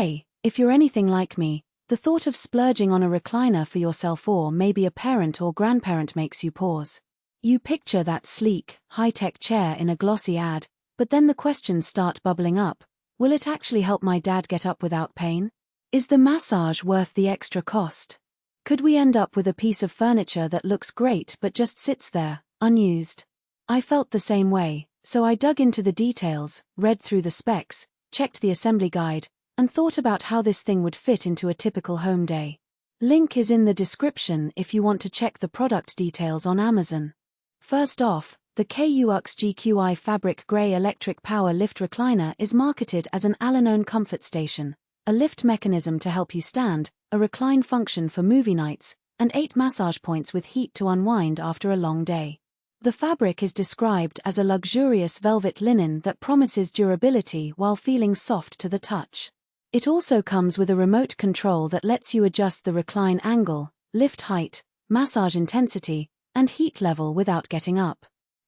Hey, if you're anything like me, the thought of splurging on a recliner for yourself or maybe a parent or grandparent makes you pause. You picture that sleek, high-tech chair in a glossy ad, but then the questions start bubbling up. Will it actually help my dad get up without pain? Is the massage worth the extra cost? Could we end up with a piece of furniture that looks great but just sits there, unused? I felt the same way, so I dug into the details, read through the specs, checked the assembly guide, and thought about how this thing would fit into a typical home day. Link is in the description if you want to check the product details on Amazon. First off, the KswyyuwxgqI Fabric Grey Electric Power Lift Recliner is marketed as an all-in-one comfort station, a lift mechanism to help you stand, a recline function for movie nights, and 8 massage points with heat to unwind after a long day. The fabric is described as a luxurious velvet linen that promises durability while feeling soft to the touch. It also comes with a remote control that lets you adjust the recline angle, lift height, massage intensity, and heat level without getting up.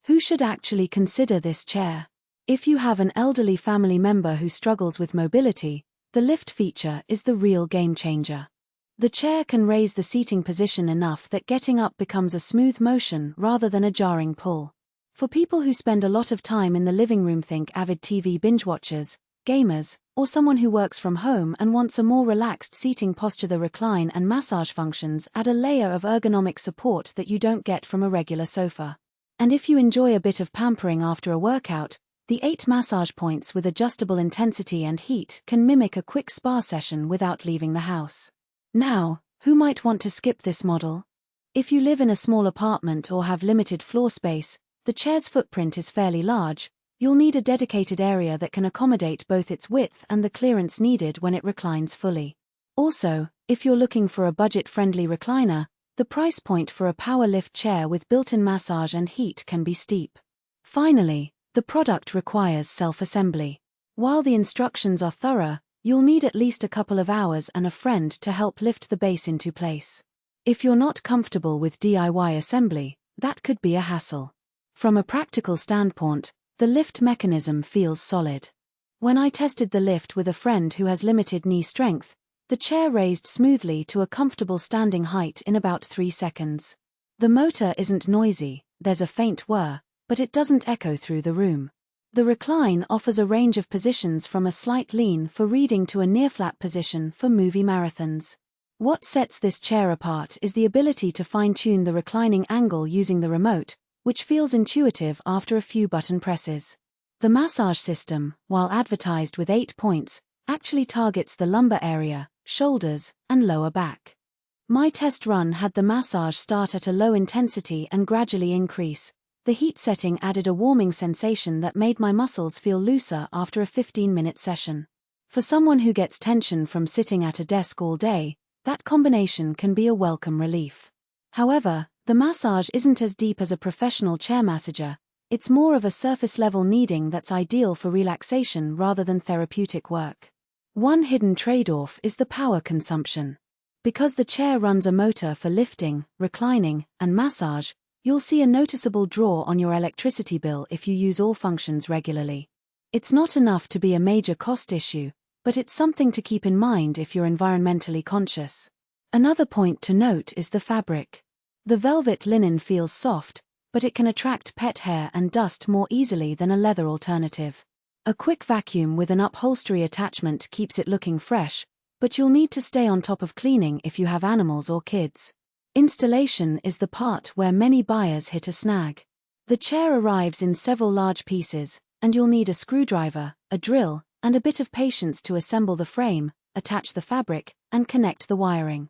Who should actually consider this chair? If you have an elderly family member who struggles with mobility, the lift feature is the real game changer. The chair can raise the seating position enough that getting up becomes a smooth motion rather than a jarring pull. For people who spend a lot of time in the living room, think avid TV binge watchers, gamers, or someone who works from home and wants a more relaxed seating posture, the recline and massage functions add a layer of ergonomic support that you don't get from a regular sofa. And if you enjoy a bit of pampering after a workout, the 8 massage points with adjustable intensity and heat can mimic a quick spa session without leaving the house. Now, who might want to skip this model? If you live in a small apartment or have limited floor space, the chair's footprint is fairly large. You'll need a dedicated area that can accommodate both its width and the clearance needed when it reclines fully. Also, if you're looking for a budget-friendly recliner, the price point for a power lift chair with built-in massage and heat can be steep. Finally, the product requires self-assembly. While the instructions are thorough, you'll need at least a couple of hours and a friend to help lift the base into place. If you're not comfortable with DIY assembly, that could be a hassle. From a practical standpoint, the lift mechanism feels solid. When I tested the lift with a friend who has limited knee strength, the chair raised smoothly to a comfortable standing height in about 3 seconds. The motor isn't noisy, there's a faint whir, but it doesn't echo through the room. The Recline offers a range of positions from a slight lean for reading to a near-flat position for movie marathons. What sets this chair apart is the ability to fine-tune the reclining angle using the remote, which feels intuitive after a few button presses. The massage system, while advertised with 8 points, actually targets the lumbar area, shoulders, and lower back. My test run had the massage start at a low intensity and gradually increase. The heat setting added a warming sensation that made my muscles feel looser after a 15-minute session. For someone who gets tension from sitting at a desk all day, that combination can be a welcome relief. However, the massage isn't as deep as a professional chair massager. It's more of a surface-level kneading that's ideal for relaxation rather than therapeutic work. One hidden trade-off is the power consumption. Because the chair runs a motor for lifting, reclining, and massage, you'll see a noticeable draw on your electricity bill if you use all functions regularly. It's not enough to be a major cost issue, but it's something to keep in mind if you're environmentally conscious. Another point to note is the fabric. The velvet linen feels soft, but it can attract pet hair and dust more easily than a leather alternative. A quick vacuum with an upholstery attachment keeps it looking fresh, but you'll need to stay on top of cleaning if you have animals or kids. Installation is the part where many buyers hit a snag. The chair arrives in several large pieces, and you'll need a screwdriver, a drill, and a bit of patience to assemble the frame, attach the fabric, and connect the wiring.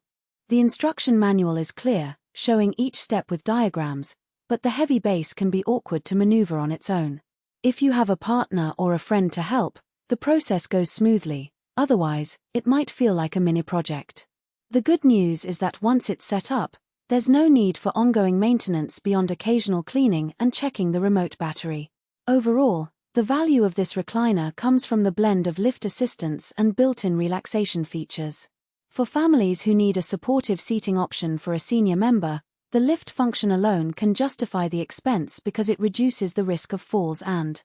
The instruction manual is clear, showing each step with diagrams, but the heavy base can be awkward to maneuver on its own. If you have a partner or a friend to help, the process goes smoothly. Otherwise, it might feel like a mini project. The good news is that once it's set up, there's no need for ongoing maintenance beyond occasional cleaning and checking the remote battery. Overall, the value of this recliner comes from the blend of lift assistance and built-in relaxation features. For families who need a supportive seating option for a senior member, the lift function alone can justify the expense because it reduces the risk of falls and